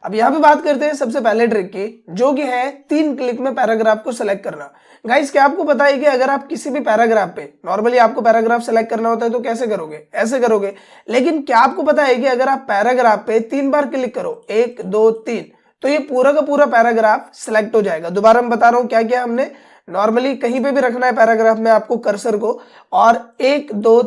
अब यहाँ पे बात करते हैं सबसे पहले ट्रिक की, जो कि है 3 क्लिक में पैराग्राफ को सिलेक्ट करना। गाइस, क्या आपको पता है कि अगर आप किसी भी पैराग्राफ पे, नॉर्मली आपको पैराग्राफ सेलेक्ट करना होता है तो कैसे करोगे, ऐसे करोगे। लेकिन क्या आपको पता है कि अगर आप पैराग्राफ पे 3 बार क्लिक करो, 1 2 3, तो ये पूरा का पूरा पैराग्राफ सिलेक्ट हो जाएगा। दोबारा मैं बता रहा हूं क्या क्या हमने, नॉर्मली कहीं पे भी रखना है पैराग्राफ में आपको कर्सर को, और 1 2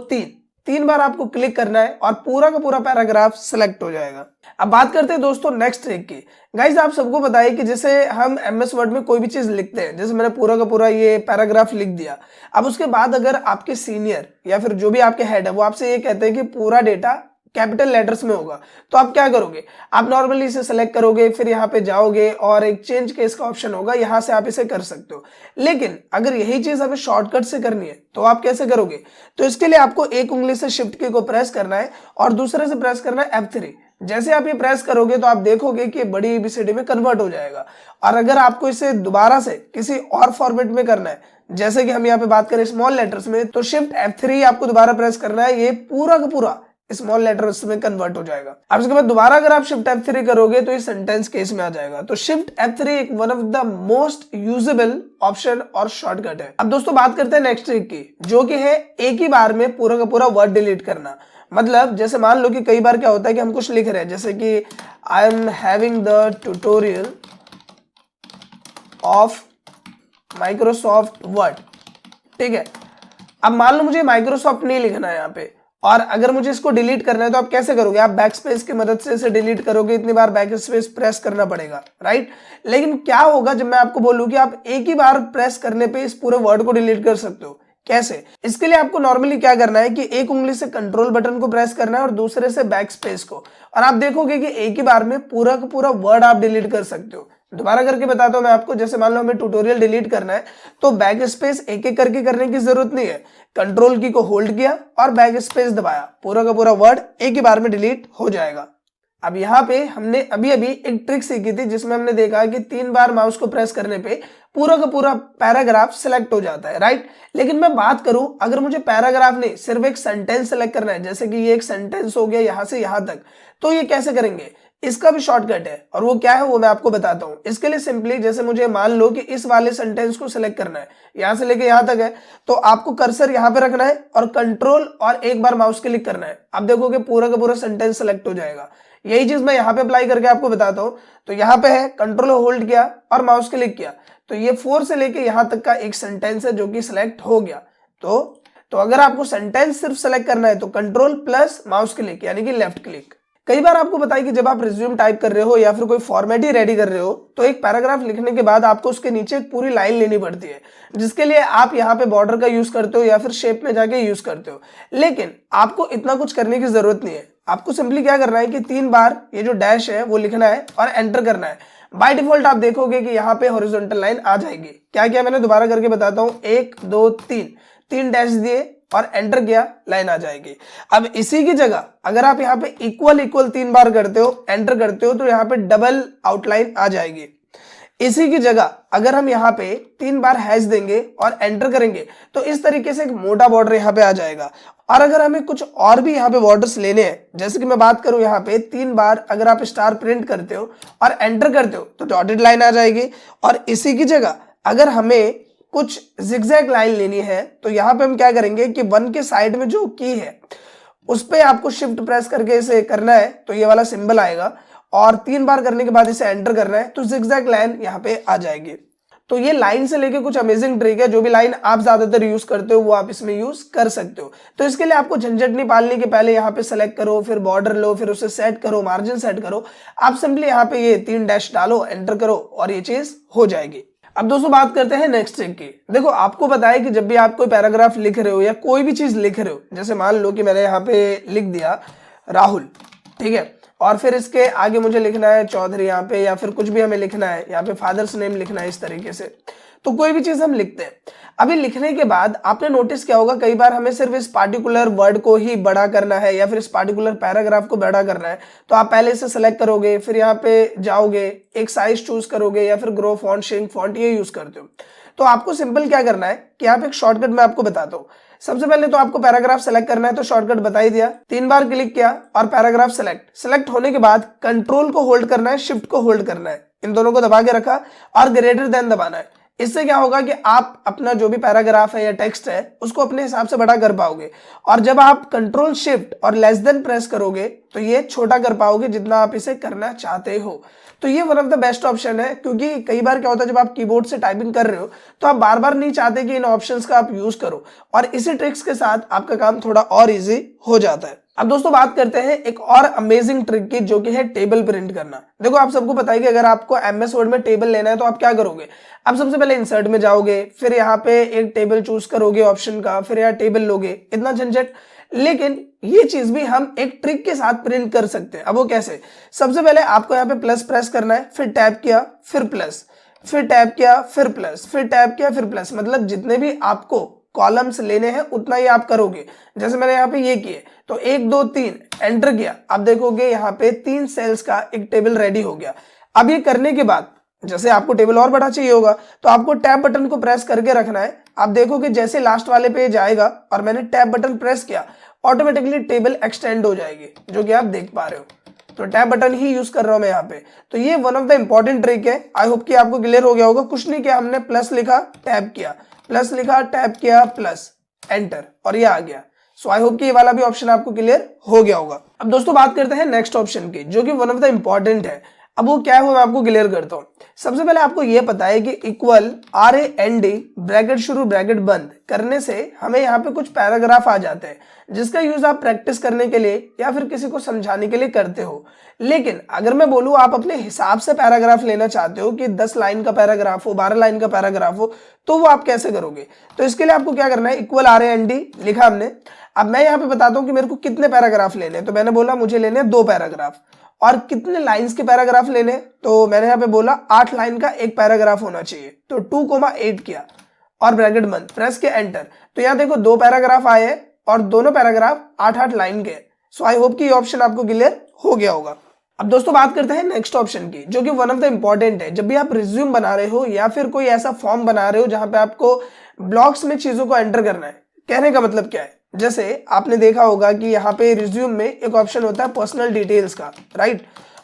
3 बार आपको क्लिक करना है और पूरा का पूरा पैराग्राफ सिलेक्ट हो जाएगा। अब बात करते हैं दोस्तों नेक्स्ट ट्रिक की। गाइज, आप सबको पता है कि जैसे हम एमएस वर्ड में कोई भी चीज लिखते हैं, जैसे मैंने पूरा का पूरा ये पैराग्राफ लिख दिया, अब उसके बाद अगर आपके सीनियर या फिर जो भी आपके हेड है वो आपसे ये कहते हैं कि पूरा डेटा कैपिटल लेटर्स में होगा, तो आप क्या करोगे, आप नॉर्मली इसे सेलेक्ट करोगे, फिर यहाँ पे जाओगे और एक चेंज केस का ऑप्शन होगा, यहां से आप इसे कर सकते हो। लेकिन अगर यही चीज हमें शॉर्टकट से करनी है तो आप कैसे करोगे, तो इसके लिए आपको एक उंगली से शिफ्ट की को प्रेस करना है और दूसरे से प्रेस करना है F3। जैसे आप ये प्रेस करोगे तो आप देखोगे कि बड़ी एबीसीडी में कन्वर्ट हो जाएगा। और अगर आपको इसे दोबारा से किसी और फॉर्मेट में करना है, जैसे कि हम यहाँ पे बात करें स्मॉल लेटर्स में, तो शिफ्ट F3 आपको दोबारा प्रेस करना है, ये पूरा का पूरा स्मॉल लेटर्स में कन्वर्ट हो जाएगा। अब इसके बाद दोबारा अगर आप शिफ्ट F3 करोगे तो ये सेंटेंस केस में आ जाएगा। तो शिफ्ट F3 एक one of the most usable option और शॉर्टकट है। अब दोस्तों बात करते हैं नेक्स्ट ट्रिक की, जो कि है एक ही बार में पूरा का पूरा वर्ड डिलीट करना। मतलब जैसे मान लो कि कई बार क्या होता है कि हम कुछ लिख रहे हैं, जैसे कि I am having the tutorial of Microsoft word, ठीक है। अब मान लो मुझे माइक्रोसॉफ्ट नहीं लिखना है यहाँ पे, और अगर मुझे इसको डिलीट करना है तो आप कैसे करोगे, आप बैक स्पेस की मदद से इसे डिलीट करोगे, इतनी बार बैक स्पेस प्रेस करना पड़ेगा, राइट। लेकिन क्या होगा जब मैं आपको बोलूं कि आप एक ही बार प्रेस करने पे इस पूरे वर्ड को डिलीट कर सकते हो, कैसे। इसके लिए आपको नॉर्मली क्या करना है कि एक उंगली से कंट्रोल बटन को प्रेस करना है और दूसरे से बैक स्पेस को, और आप देखोगे कि एक ही बार में पूरा का पूरा वर्ड आप डिलीट कर सकते हो। दोबारा करके बताता हूं मैं आपको, जैसे मान लो हमें ट्यूटोरियल डिलीट करना है तो बैक स्पेस एक एक करके करने की जरूरत नहीं है, कंट्रोल की को होल्ड किया और बैक स्पेस दबाया, पूरा का पूरा वर्ड एक ही बार में डिलीट हो जाएगा। अब यहाँ पे हमने अभी अभी एक ट्रिक सीखी थी जिसमें हमने देखा कि 3 बार माउस को प्रेस करने पे पूरा का पूरा पैराग्राफ सिलेक्ट हो जाता है, राइट। लेकिन मैं बात करूं अगर मुझे पैराग्राफ नहीं सिर्फ एक सेंटेंस सेलेक्ट करना है, जैसे कि ये एक सेंटेंस हो गया यहां से यहां तक, तो ये कैसे करेंगे, इसका भी शॉर्टकट है, और वो क्या है वो मैं आपको बताता हूं। इसके लिए सिंपली जैसे मुझे मान लो कि इस वाले सेंटेंस को सिलेक्ट करना है, यहां से लेके यहां तक है, तो आपको कर्सर यहां पे रखना है और कंट्रोल और एक बार माउस क्लिक करना है। आप देखोगे पूरा का पूरा सेंटेंस सेलेक्ट हो जाएगा। यही चीज मैं यहाँ पे अप्लाई करके आपको बताता हूँ। तो यहाँ पे है, कंट्रोल होल्ड किया और माउस क्लिक किया, तो ये 4 से लेके यहां तक का एक सेंटेंस है जो कि सिलेक्ट हो गया। तो अगर आपको सेंटेंस सिर्फ सेलेक्ट करना है तो कंट्रोल प्लस माउस क्लिक यानी कि लेफ्ट क्लिक। कई बार आपको बताया कि जब आप रिज्यूम टाइप कर रहे हो या फिर कोई फॉर्मेट ही रेडी कर रहे हो, तो एक पैराग्राफ लिखने के बाद आपको उसके नीचे एक पूरी लाइन लेनी पड़ती है, जिसके लिए आप यहाँ पे बॉर्डर का यूज करते हो या फिर शेप में जाके यूज करते हो। लेकिन आपको इतना कुछ करने की जरूरत नहीं है, आपको सिंपली क्या करना है कि 3 बार ये जो डैश है वो लिखना है और एंटर करना है। बाय डिफॉल्ट आप देखोगे कि यहाँ पे हॉरिजॉन्टल लाइन आ जाएगी। क्या क्या मैंने दोबारा करके बताता हूँ, 1 2 3 डैश दिए और एंटर किया, लाइन आ जाएगी। अब इसी की जगह अगर आप यहाँ पे इक्वल 3 बार करते हो, एंटर करते हो, तो यहाँ पे डबल आउटलाइन आ जाएगी। इसी की जगह अगर हम यहाँ पे 3 बार हैश देंगे और एंटर करेंगे तो इस तरीके से एक मोटा बॉर्डर यहाँ पे आ जाएगा। और अगर हमें कुछ और भी यहाँ पे बॉर्डर्स लेने हैं, जैसे कि मैं बात करूं यहाँ पे 3 बार अगर आप स्टार प्रिंट करते हो और एंटर करते हो तो डॉटेड लाइन आ जाएगी। और इसी की जगह अगर हमें कुछ जिगजैग लाइन लेनी है तो यहाँ पे हम क्या करेंगे कि 1 के साइड में जो की है उस पे आपको शिफ्ट प्रेस करके इसे करना है, तो ये वाला सिंबल आएगा, और 3 बार करने के बाद इसे एंटर करना है तो जिगजैग लाइन यहाँ पे आ जाएगी। तो ये लाइन से लेके कुछ अमेजिंग ट्रिक है, जो भी लाइन आप ज्यादातर यूज करते हो वो आप इसमें यूज कर सकते हो। तो इसके लिए आपको झंझट नहीं पालने के, पहले यहाँ पे सेलेक्ट करो, फिर बॉर्डर लो, फिर उसे सेट करो, मार्जिन सेट करो। आप सिंपली यहाँ पे ये 3 डैश डालो, एंटर करो और ये चीज हो जाएगी। अब दोस्तों बात करते हैं नेक्स्ट ट्रिक की। देखो आपको पता है कि जब भी आप कोई पैराग्राफ लिख रहे हो या कोई भी चीज लिख रहे हो, जैसे मान लो कि मैंने यहाँ पे लिख दिया राहुल, ठीक है, और फिर इसके आगे मुझे लिखना है चौधरी यहाँ पे, या फिर कुछ भी हमें लिखना है, यहाँ पे फादर्स नेम लिखना है, इस तरीके से। तो कोई भी चीज हम लिखते हैं, अभी लिखने के बाद आपने नोटिस किया होगा कई बार हमें सिर्फ इस पार्टिकुलर वर्ड को ही बड़ा करना है या फिर इस पार्टिकुलर पैराग्राफ को बड़ा करना है, तो आप पहले इसे सेलेक्ट करोगे, फिर यहाँ पे जाओगे, एक साइज चूज करोगे या फिर ग्रो फॉन्ट, श्रिंक फॉन्ट ये यूज करते हो। तो आपको सिंपल क्या करना है कि यहाँ पे एक शॉर्टकट मैं आपको बताता हूँ। सबसे पहले तो आपको पैराग्राफ सेलेक्ट करना है, तो शॉर्टकट बता ही दिया, 3 बार क्लिक किया और पैराग्राफ सेलेक्ट होने के बाद कंट्रोल को होल्ड करना है, शिफ्ट को होल्ड करना है, इन दोनों को दबा के रखा और ग्रेटर देन दबाना है। इससे क्या होगा कि आप अपना जो भी पैराग्राफ है या टेक्स्ट है उसको अपने हिसाब से बड़ा कर पाओगे, और जब आप कंट्रोल शिफ्ट और लेस देन प्रेस करोगे तो ये छोटा कर पाओगे जितना आप इसे करना चाहते हो। तो ये one of the best option है, क्योंकि कई बार क्या होता है जब आप कीबोर्ड से टाइपिंग कर रहे हो तो आप बार बार नहीं चाहते कि इन ऑप्शंस का आप यूज करो, और इसी ट्रिक्स के साथ आपका काम थोड़ा और इजी हो जाता है। अब दोस्तों बात करते हैं एक और अमेजिंग ट्रिक की, जो कि है टेबल प्रिंट करना। देखो आप सबको पता है कि अगर आपको एमएस वर्ड में टेबल लेना है तो आप क्या करोगे, आप सबसे पहले इंसर्ट में जाओगे, फिर यहाँ पे एक टेबल चूज करोगे ऑप्शन का, फिर यहाँ टेबल लोगे, इतना झंझट। लेकिन ये चीज भी हम एक ट्रिक के साथ प्रिंट कर सकते हैं। अब वो कैसे, सबसे पहले आपको यहाँ पे प्लस प्रेस करना है, फिर टैप किया, फिर प्लस, फिर टैप किया, फिर प्लस, फिर टैप किया, फिर प्लस, मतलब जितने भी आपको कॉलम्स लेने हैं उतना ही आप करोगे। जैसे मैंने यहाँ पे ये किए तो 1 2 3 एंटर किया, आप देखोगे यहाँ पे 3 सेल्स का एक टेबल रेडी हो गया। अब ये करने के बाद जैसे आपको टेबल और बड़ा चाहिए होगा तो आपको टैब बटन को प्रेस करके रखना है। आप देखोगे जैसे लास्ट वाले पेज आएगा और मैंने टैब बटन प्रेस किया, ऑटोमेटिकली टेबल एक्सटेंड हो जाएगी, जो कि आप देख पा रहे हो। तो टैब बटन ही यूज कर रहा हूं मैं यहाँ पे। तो ये one of the important trick है, आई होप कि आपको क्लियर हो गया होगा। कुछ नहीं किया, हमने प्लस लिखा, टैप किया, प्लस लिखा, टैप किया, प्लस, एंटर, और ये आ गया। सो आई होप कि ये वाला भी ऑप्शन आपको क्लियर हो गया होगा। अब दोस्तों बात करते हैं नेक्स्ट ऑप्शन की, जो कि वन ऑफ द इंपॉर्टेंट है। अब वो क्या है वो मैं आपको क्लियर करता हूँ। सबसे पहले आपको ये पता है कि इक्वल RAND ब्रैकेट शुरू ब्रैकेट बंद करने से हमें यहाँ पे कुछ पैराग्राफ आ जाते हैं, जिसका यूज आप प्रैक्टिस करने के लिए या फिर किसी को समझाने के लिए करते हो। लेकिन अगर मैं बोलूँ आप अपने हिसाब से पैराग्राफ लेना चाहते हो कि 10 लाइन का पैराग्राफ हो, 12 लाइन का पैराग्राफ हो, तो वो आप कैसे करोगे। तो इसके लिए आपको क्या करना है, इक्वल RAND लिखा हमने। अब मैं यहाँ पे बताता हूँ कि मेरे को कितने पैराग्राफ लेने हैं। तो मैंने बोला मुझे लेने 2 पैराग्राफ। और कितने लाइंस के पैराग्राफ लेने, तो मैंने यहाँ पे बोला 8 लाइन का एक पैराग्राफ होना चाहिए। तो 2,8 किया और ब्रैकेट बंद, प्रेस के एंटर। तो यहाँ देखो 2 पैराग्राफ आए हैं और दोनों पैराग्राफ 8-8 लाइन के। सो आई होप कि ये ऑप्शन आपको क्लियर हो गया होगा। अब दोस्तों बात करते हैं नेक्स्ट ऑप्शन की, जो कि वन ऑफ द इंपॉर्टेंट है। जब भी आप रिज्यूम बना रहे हो या फिर कोई ऐसा फॉर्म बना रहे हो जहां पे आपको ब्लॉक्स में चीजों को एंटर करना है। कहने का मतलब क्या है, जैसे आपने देखा होगा कि यहाँ पे रिज्यूम में एक ऑप्शन होता है पर्सनल डिटेल्स का, राइट।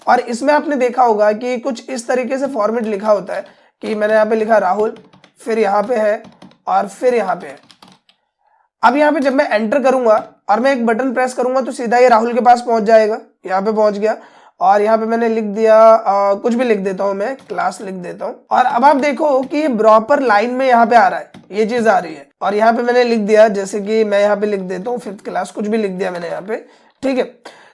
और इसमें आपने देखा होगा कि कुछ इस तरीके से फॉर्मेट लिखा होता है कि मैंने यहाँ पे लिखा राहुल, फिर यहाँ पे है और फिर यहाँ पे है। अब यहाँ पे जब मैं एंटर करूंगा और मैं एक बटन प्रेस करूंगा तो सीधा ये राहुल के पास पहुंच जाएगा। यहाँ पे पहुंच गया और यहाँ पे मैंने लिख दिया कुछ भी लिख देता हूं, मैं क्लास लिख देता हूं। और अब आप देखो कि ये प्रॉपर लाइन में यहाँ पे आ रहा है, ये चीज आ रही है। और यहाँ पे मैंने लिख दिया, जैसे कि मैं यहाँ पे लिख देता हूँ 5th क्लास, कुछ भी लिख दिया मैंने यहाँ पे, ठीक है।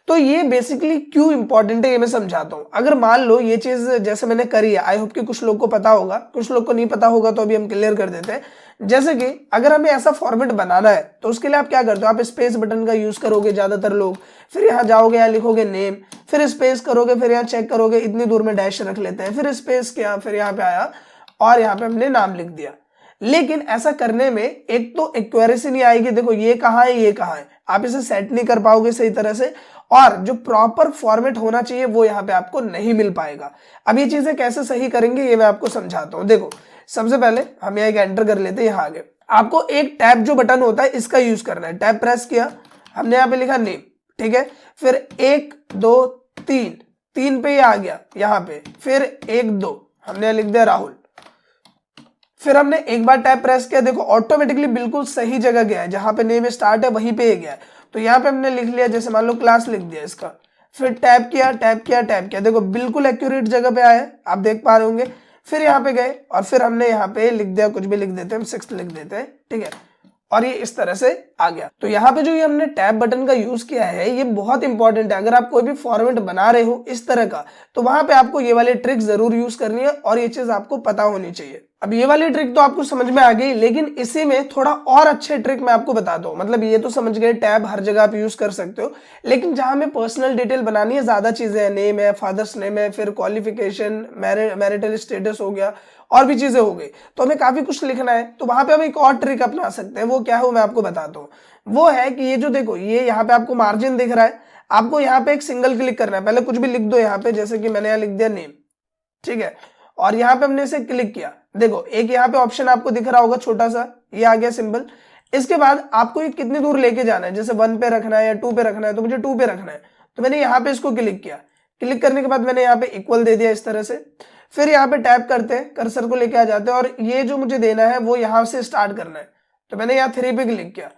तो ये बेसिकली क्यों इंपॉर्टेंट है ये मैं समझाता हूँ। अगर मान लो ये चीज जैसे मैंने करी है, आई होप कि कुछ लोग को पता होगा, कुछ लोग को नहीं पता होगा, तो अभी हम क्लियर कर देते हैं। जैसे कि अगर हमें ऐसा फॉर्मेट बनाना है तो उसके लिए आप क्या करते हो, आप स्पेस बटन का यूज करोगे ज्यादातर लोग, फिर यहाँ जाओगे, यहाँ लिखोगे नेम, फिर स्पेस करोगे, फिर यहाँ चेक करोगे, इतनी दूर में डैश रख लेते हैं, फिर स्पेस किया, फिर यहाँ पे आया और यहाँ पे हमने नाम लिख दिया। लेकिन ऐसा करने में एक तो एक्यूरेसी नहीं आएगी, देखो ये कहाँ है ये कहाँ है, आप इसे सेट नहीं कर पाओगे सही तरह से, और जो प्रॉपर फॉर्मेट होना चाहिए वो यहाँ पे आपको नहीं मिल पाएगा। अब ये चीजें कैसे सही करेंगे ये मैं आपको समझाता हूँ। देखो सबसे पहले हम यहाँ एक एंटर कर लेते हैं, यहाँ आगे आपको एक टैब जो बटन होता है इसका यूज करना है। टैब प्रेस किया, हमने यहाँ पे लिखा नेम, ठीक है, फिर 1 2 3 पे ये आ गया यहाँ पे, फिर 1 2 हमने लिख दिया राहुल, फिर हमने एक बार टैब प्रेस किया, देखो ऑटोमेटिकली बिल्कुल सही जगह गया है, जहां पे नेम स्टार्ट है वहीं पे गया है। तो यहाँ पे हमने लिख लिया, जैसे मान लो क्लास लिख दिया इसका, फिर टैब किया टैब किया टैब किया, देखो बिल्कुल एक्यूरेट जगह पे आया है, आप देख पा रहे होंगे। फिर यहाँ पे गए और फिर हमने यहाँ पे लिख दिया, कुछ भी लिख देते हैं, 6th लिख देते हैं, ठीक है, और ये इस तरह से आ गया। तो यहाँ पे जो ये हमने टैब बटन का यूज किया है ये बहुत इंपॉर्टेंट है। अगर आप कोई भी फॉर्मेट बना रहे हो इस तरह का, तो वहां पे आपको ये वाले ट्रिक जरूर यूज करनी है और ये चीज आपको पता होनी चाहिए। अब ये वाली ट्रिक तो आपको समझ में आ गई, लेकिन इसी में थोड़ा और अच्छे ट्रिक मैं आपको बताता हूँ। मतलब ये तो समझ गए टैब हर जगह आप यूज कर सकते हो, लेकिन जहां हमें पर्सनल डिटेल बनानी है, ज्यादा चीजें हैं, नेम है, फादर्स नेम है, फिर क्वालिफिकेशन, मैरिटल स्टेटस हो गया, और भी चीजें हो गई, तो हमें काफी कुछ लिखना है, तो वहां पे हम एक और ट्रिक अपना सकते हैं। वो क्या है वो मैं आपको बताता हूँ। वो है कि ये जो देखो, ये यहाँ पे आपको मार्जिन दिख रहा है, आपको यहाँ पे एक सिंगल क्लिक करना है। पहले कुछ भी लिख दो यहाँ पे, जैसे कि मैंने यहाँ लिख दिया नेम, ठीक है, और यहाँ पे हमने इसे क्लिक किया। देखो एक यहाँ पे ऑप्शन आपको दिख रहा होगा छोटा सा, ये आ गया सिंबल। इसके बाद आपको ये कितनी दूर लेके जाना है, जैसे 1 पे रखना है या 2 पे रखना है, तो मुझे 2 पे रखना है, तो मैंने यहाँ पे इसको क्लिक किया। क्लिक करने के बाद मैंने यहाँ पे इक्वल दे दिया इस तरह से। फिर यहाँ पे टैप करते हैं, कर्सर को लेके आ जाते हैं, और ये जो मुझे देना है वो यहाँ से स्टार्ट करना है, तो मैंने यहाँ 3 पे क्लिक किया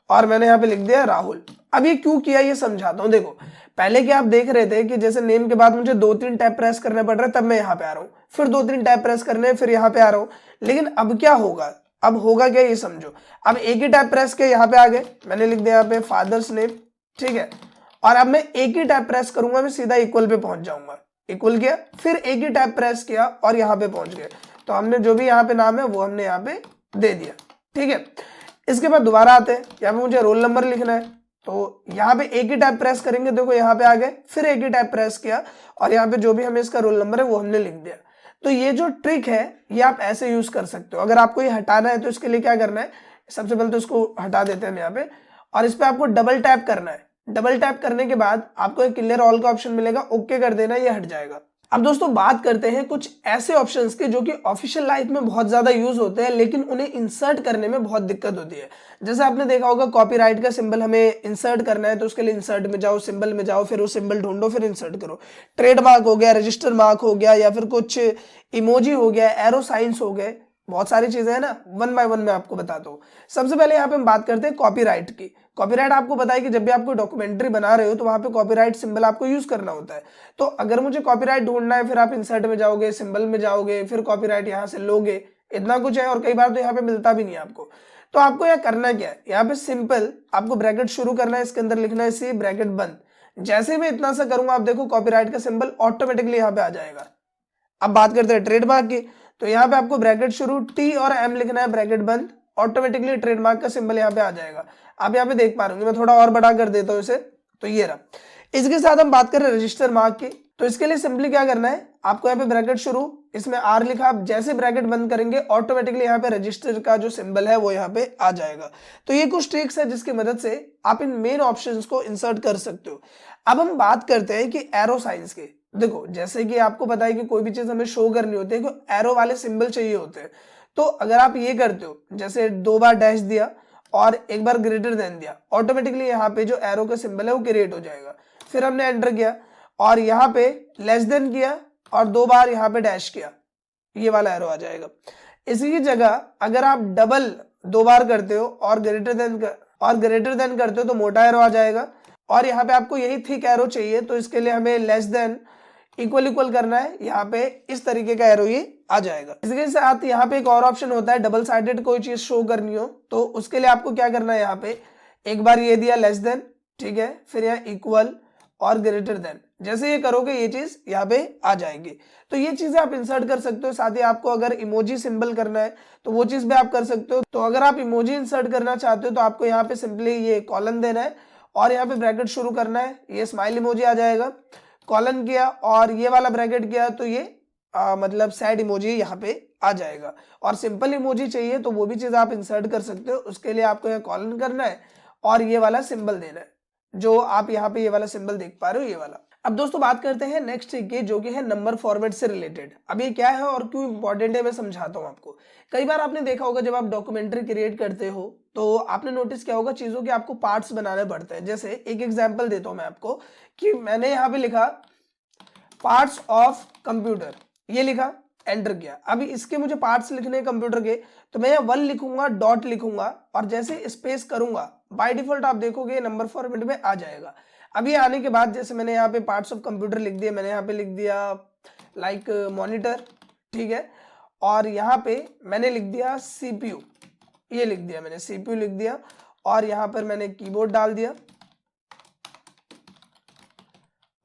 और मैंने यहाँ पे लिख दिया राहुल। अब ये क्यों किया ये समझाता हूँ। देखो पहले क्या आप देख रहे थे कि जैसे नेम के बाद मुझे 2-3 टैप प्रेस करने पड़ रहे हैं, तब मैं यहाँ पे आ रहा हूँ, फिर 2-3 टैप प्रेस करने, फिर यहाँ पे आ रहा हूँ। लेकिन अब क्या होगा, अब होगा क्या ये समझो। अब एक ही टैप प्रेस के यहाँ पे आ गए, मैंने लिख दिया यहाँ पे फादर्स नेम, ठीक है, और अब मैं एक ही टैप प्रेस करूंगा, मैं सीधा इक्वल पे पहुंच जाऊंगा। इक्वल किया, फिर एक ही टैप प्रेस किया और यहाँ पे पहुंच गए, तो हमने जो भी यहाँ पे नाम है वो हमने यहाँ पे दे दिया, ठीक है। इसके बाद दोबारा आते हैं, यहाँ पे मुझे रोल नंबर लिखना है, तो यहाँ पे एक ही टैप प्रेस करेंगे, देखो यहाँ पे आ गए, फिर एक ही टैप प्रेस किया और यहाँ पे जो भी हमें इसका रोल नंबर है वो हमने लिख दिया। तो ये जो ट्रिक है ये आप ऐसे यूज कर सकते हो। अगर आपको ये हटाना है तो इसके लिए क्या करना है, सबसे पहले तो इसको हटा देते हैं हम यहाँ पे, और इस पे आपको डबल टैप करना है। डबल टैप करने के बाद आपको एक क्लियर ऑल का ऑप्शन मिलेगा, ओके कर देना, ये हट जाएगा। अब दोस्तों बात करते हैं कुछ ऐसे ऑप्शंस की जो कि ऑफिशियल लाइफ में बहुत ज्यादा यूज होते हैं, लेकिन उन्हें इंसर्ट करने में बहुत दिक्कत होती है। जैसे आपने देखा होगा कॉपीराइट का सिंबल हमें इंसर्ट करना है, तो उसके लिए इंसर्ट में जाओ, सिंबल में जाओ, फिर वो सिंबल ढूंढो, फिर इंसर्ट करो। ट्रेडमार्क हो गया, रजिस्टर मार्क हो गया, या फिर कुछ इमोजी हो गया, एरो साइंस हो गए, बहुत सारी चीजें हैं ना, 1 बाय 1 मैं आपको बताता हूँ। सबसे पहले यहाँ पे हम बात करते हैं कॉपीराइट की। कॉपीराइट आपको पता है कि जब भी आप कोई डॉक्यूमेंट्री बना रहे हो तो वहां पे कॉपीराइट सिंबल आपको यूज करना होता है। तो अगर मुझे कॉपीराइट ढूंढना है, फिर आप इंसर्ट में जाओगे, सिंबल में जाओगे, फिर कॉपीराइट यहाँ से लोगे, इतना कुछ है, और कई बार तो यहाँ पे मिलता भी नहीं है आपको। तो आपको यहाँ करना क्या है, यहाँ पे सिंपल आपको ब्रैकेट शुरू करना है, इसके अंदर लिखना है सी ब्रैकेट बंद। जैसे मैं इतना सा करूंगा, आप देखो कॉपीराइट का सिंबल ऑटोमेटिकली यहाँ पे आ जाएगा। अब बात करते हैं ट्रेडमार्क की, तो यहाँ पे आपको ब्रैकेट शुरू टी और एम लिखना है, ब्रैकेट बंद, ऑटोमेटिकली ट्रेडमार्क का सिंबल यहाँ पे आ जाएगा। आप यहाँ पे देख पा रहे होंगे, मैं थोड़ा और बड़ा कर देता हूँ इसे, तो ये रहा। इसके साथ हम बात करें रजिस्टर मार्क की, तो इसके लिए सिंपली क्या करना है, आपको यहाँ पे ब्रैकेट शुरू, इसमें आर लिखा, आप जैसे ब्रैकेट बंद करेंगे ऑटोमेटिकली यहाँ पे रजिस्टर का जो सिंबल है वो यहाँ पे आ जाएगा। तो ये कुछ ट्रिक्स है जिसकी मदद से आप इन मेन ऑप्शंस को इंसर्ट कर सकते हो। अब हम बात करते हैं कि एरो साइंस के। देखो जैसे कि आपको पता है कि कोई भी चीज हमें शो करनी होती है तो एरो वाले सिंबल चाहिए होते हैं। तो अगर आप ये करते हो, जैसे 2 बार डैश दिया और 1 बार ग्रेटर देन दिया, ऑटोमेटिकली यहाँ पे जो एरो का सिंबल है वो क्रिएट हो जाएगा। फिर हमने एंटर किया और यहाँ पे लेस देन किया और 2 बार यहाँ पे डैश किया, ये वाला एरो आ जाएगा। इसी की जगह अगर आप डबल 2 बार करते हो और ग्रेटर देन करते हो तो मोटा एरो आ जाएगा। और यहाँ पे आपको यही थिक एरो चाहिए, तो इसके लिए हमें लेस देन इक्वल करना है, यहाँ पे इस तरीके का एरो ये आ जाएगा। इसके साथ यहाँ पे एक और ऑप्शन होता है, डबल साइडेड कोई चीज शो करनी हो तो उसके लिए आपको क्या करना है, यहाँ पे एक बार ये दिया लेस देन, ठीक है, फिर यहाँ इक्वल और ग्रेटर देन, जैसे ये करोगे ये चीज यहाँ पे आ जाएगी। तो ये चीजें आप इंसर्ट कर सकते हो। साथ ही आपको अगर इमोजी सिंबल करना है तो वो चीज भी आप कर सकते हो। तो अगर आप इमोजी इंसर्ट करना चाहते हो तो आपको यहाँ पे सिंपली ये कॉलन देना है और यहाँ पे ब्रैकेट शुरू करना है, ये स्माइल इमोजी आ जाएगा, कॉलन किया और ये वाला ब्रैकेट किया तो ये मतलब सैड इमोजी यहाँ पे आ जाएगा। और सिंपल इमोजी चाहिए तो वो भी चीज आप इंसर्ट कर सकते हो। उसके लिए आपको यहाँ कॉलन करना है और ये वाला सिंबल देना है, जो आप यहाँ पे ये वाला सिंबल देख पा रहे हो, ये वाला। अब दोस्तों बात करते हैं नेक्स्ट की, जो कि है नंबर फॉर्मेट से रिलेटेड। अब ये क्या है और क्यों इंपॉर्टेंट है मैं समझाता हूँ आपको। कई बार आपने देखा होगा जब आप डॉक्यूमेंट्री क्रिएट करते हो तो आपने नोटिस किया होगा चीजों के आपको पार्ट्स बनाने पड़ते हैं। जैसे एक एग्जांपल देता हूं मैं आपको कि मैंने यहाँ पे लिखा पार्ट्स ऑफ कंप्यूटर, ये लिखा, एंटर किया। अभी इसके मुझे पार्ट्स लिखने कंप्यूटर के, तो मैं यहाँ 1 लिखूंगा, डॉट लिखूंगा और जैसे स्पेस करूंगा बाय डिफॉल्ट आप देखोगे नंबर फॉर्मेट में आ जाएगा। अब ये आने के बाद जैसे मैंने यहाँ पे पार्ट्स ऑफ कंप्यूटर लिख दिया, मैंने यहाँ पे लिख दिया लाइक मॉनिटर, ठीक है, और यहाँ पे मैंने लिख दिया सीपीयू, ये लिख दिया मैंने, सीपीयू लिख दिया, और यहाँ पर मैंने कीबोर्ड डाल दिया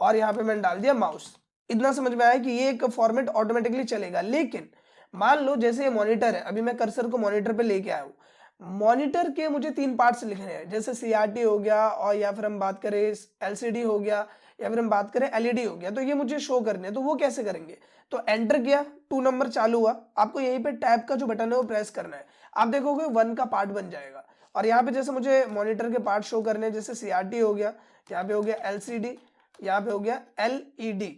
और यहाँ पे मैंने डाल दिया माउस। इतना समझ में आया कि ये एक फॉर्मेट ऑटोमेटिकली चलेगा। लेकिन मान लो जैसे ये मॉनिटर है, अभी मैं कर्सर को मॉनिटर पे लेके आया हूँ, मॉनिटर के मुझे 3 पार्ट्स लिखने हैं, जैसे CRT हो गया, और या फिर हम बात करें LCD हो गया, या फिर हम बात करें LED हो गया, तो ये मुझे शो करने हैं। तो वो कैसे करेंगे? तो एंटर किया, 2 नंबर चालू हुआ, आपको यहीं पे टैब का जो बटन है वो प्रेस करना है, आप देखोगे 1 का पार्ट बन जाएगा। और यहाँ पे जैसे मुझे मॉनिटर के पार्ट शो करने हैं, जैसे CRT हो गया, यहाँ पे हो गया LCD, यहाँ पे हो गया LED,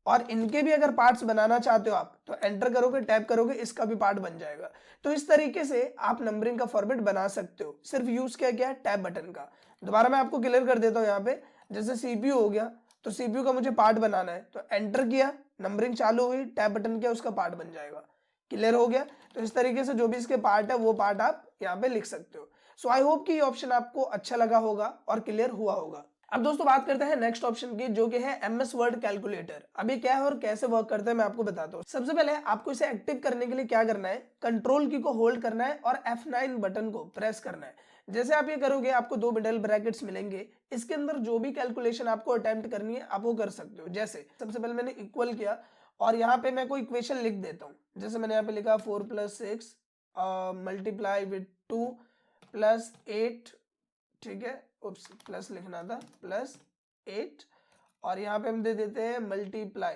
और इनके भी अगर पार्ट्स बनाना चाहते हो आप तो एंटर करोगे, टैप करोगे, इसका भी पार्ट बन जाएगा। तो इस तरीके से आप नंबरिंग का फॉर्मेट बना सकते हो, सिर्फ यूज क्या क्या है, टैप बटन का। दोबारा मैं आपको क्लियर कर देता हूं। यहाँ पे जैसे CPU हो गया, तो CPU का मुझे पार्ट बनाना है, तो एंटर किया, नंबरिंग चालू हुई, टैप बटन किया, उसका पार्ट बन जाएगा। क्लियर हो गया? तो इस तरीके से जो भी इसके पार्ट है वो पार्ट आप यहाँ पे लिख सकते हो। सो आई होप कि ये ऑप्शन आपको अच्छा लगा होगा और क्लियर हुआ होगा। अब दोस्तों बात करते हैं नेक्स्ट ऑप्शन की, जो कि है MS वर्ड कैलकुलेटर। अभी क्या है और कैसे वर्क करता है मैं आपको बताता हूँ। सबसे पहले आपको इसे एक्टिव करने के लिए क्या करना है, कंट्रोल की को होल्ड करना है और F9 बटन को प्रेस करना है। जैसे आप ये करोगे आपको 2 मिडल ब्रैकेट्स मिलेंगे, इसके अंदर जो भी कैलकुलेशन आपको अटेम्प्ट करनी है आप वो कर सकते हो। जैसे सबसे पहले मैंने इक्वल किया और यहाँ पे मैं कोई इक्वेशन लिख देता हूँ। जैसे मैंने यहाँ पे लिखा 4 + 6 मल्टीप्लाई विथ 2 + 8, ठीक है, उप्स प्लस लिखना था, +8, और यहाँ पे हम दे देते हैं मल्टीप्लाई,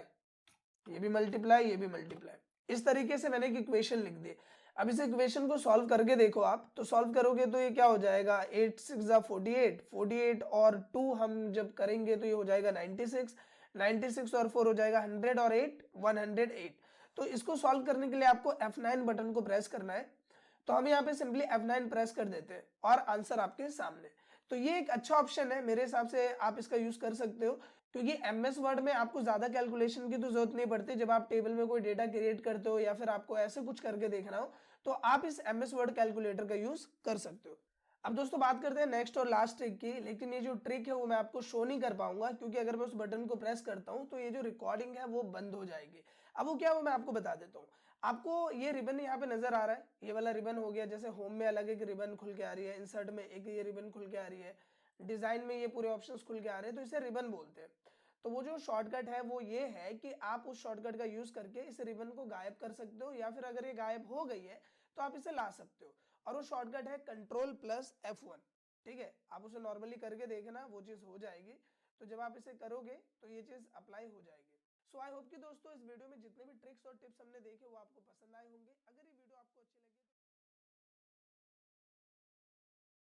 ये भी मल्टीप्लाई, ये भी मल्टीप्लाई। इस तरीके से मैंने एक इक्वेशन लिख दी। अब इस इक्वेशन को सॉल्व करके देखो आप, तो सॉल्व करोगे तो ये क्या हो जाएगा, 8 × 6 = 48, 48 और 2 हम जब करेंगे तो ये हो जाएगा 96, 96 और 4 हो जाएगा 100, और 8 108। तो इसको सॉल्व करने के लिए आपको F9 बटन को प्रेस करना है। तो हम यहाँ पे सिंपली F9 प्रेस कर देते हैं और आंसर आपके सामने। तो ये एक अच्छा ऑप्शन है, मेरे हिसाब से आप इसका यूज कर सकते हो, क्योंकि MS वर्ड में आपको ज्यादा कैलकुलेशन की तो जरूरत नहीं पड़ती। जब आप टेबल में कोई डेटा क्रिएट करते हो या फिर आपको ऐसे कुछ करके देखना हो तो आप इस MS वर्ड कैलकुलेटर का यूज कर सकते हो। अब दोस्तों बात करते हैं नेक्स्ट और लास्ट ट्रिक की, लेकिन ये जो ट्रिक है वो मैं आपको शो नहीं कर पाऊंगा, क्योंकि अगर मैं उस बटन को प्रेस करता हूं तो ये जो रिकॉर्डिंग है वो बंद हो जाएगी। अब वो क्या है वो मैं आपको बता देता हूँ। आपको ये रिबन यहाँ पे नजर आ रहा है, ये वाला रिबन हो गया, जैसे होम में अलग एक रिबन खुल के आ रही है, इंसर्ट में एक ये रिबन खुल के आ रही है, डिजाइन में ये पूरे ऑप्शंस खुल के आ रहे हैं, तो इसे रिबन बोलते हैं। तो वो जो शॉर्टकट है वो ये है कि आप उस शॉर्टकट का यूज करके इस रिबन को गायब कर सकते हो, या फिर अगर ये गायब हो गई है तो आप इसे ला सकते हो। और वो शॉर्टकट है Ctrl+F1। ठीक है, आप उसे नॉर्मली करके देखना, वो चीज हो जाएगी। तो जब आप इसे करोगे तो ये चीज अप्लाई हो जाएगी। सो आई होप कि दोस्तों इस वीडियो में जितने भी ट्रिक्स और टिप्स हमने देखे वो आपको पसंद आए होंगे। अगर ये वीडियो आपको अच्छी लगी